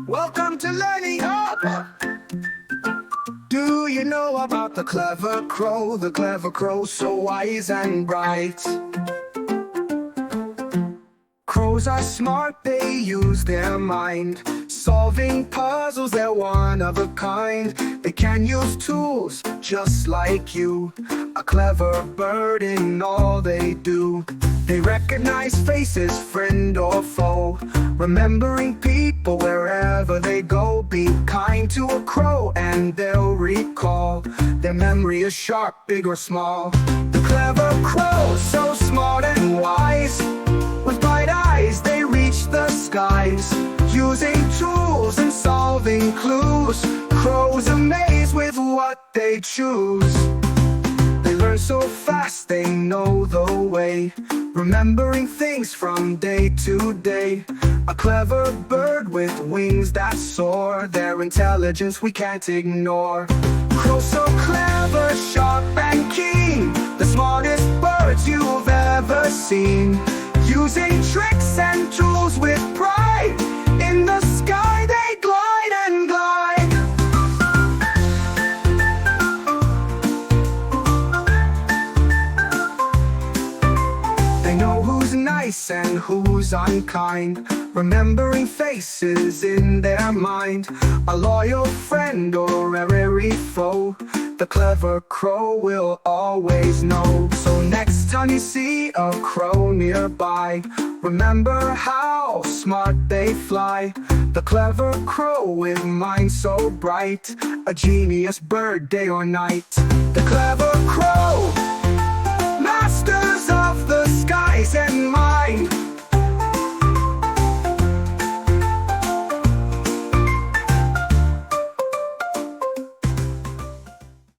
Welcome to Learning Hub. Do you know about the clever crow? The clever crow, so wise and bright. Crows are smart, they use their mind. Solving puzzles, they're one of a kind. They can use tools just like you. A clever bird in all they do. They recognize faces, friend or foe. Remembering people wherever they go. Be kind to a crow and they'll recall. Their memory is sharp, big or small. The clever crow, so smart and wise. With bright eyes, they reach the skies. Using tools and solving clues. Crows amaze with what they choose. They learn so fast, they know the way. Remembering things from day to day. A clever bird with wings that soar. Their intelligence we can't ignore. Crows so clever, sharp and keen. The smartest birds you've ever seen. Using tricks and tools with pride. In the sky they glide and glide. They know who's nice and who's unkind. Remembering faces in their mind. A loyal friend or a weary foe. The clever crow will always know. So next time you see a crow nearby, remember how smart they fly. The clever crow with mind so bright. A genius bird day or night. The clever crow, masters of the skies and mind.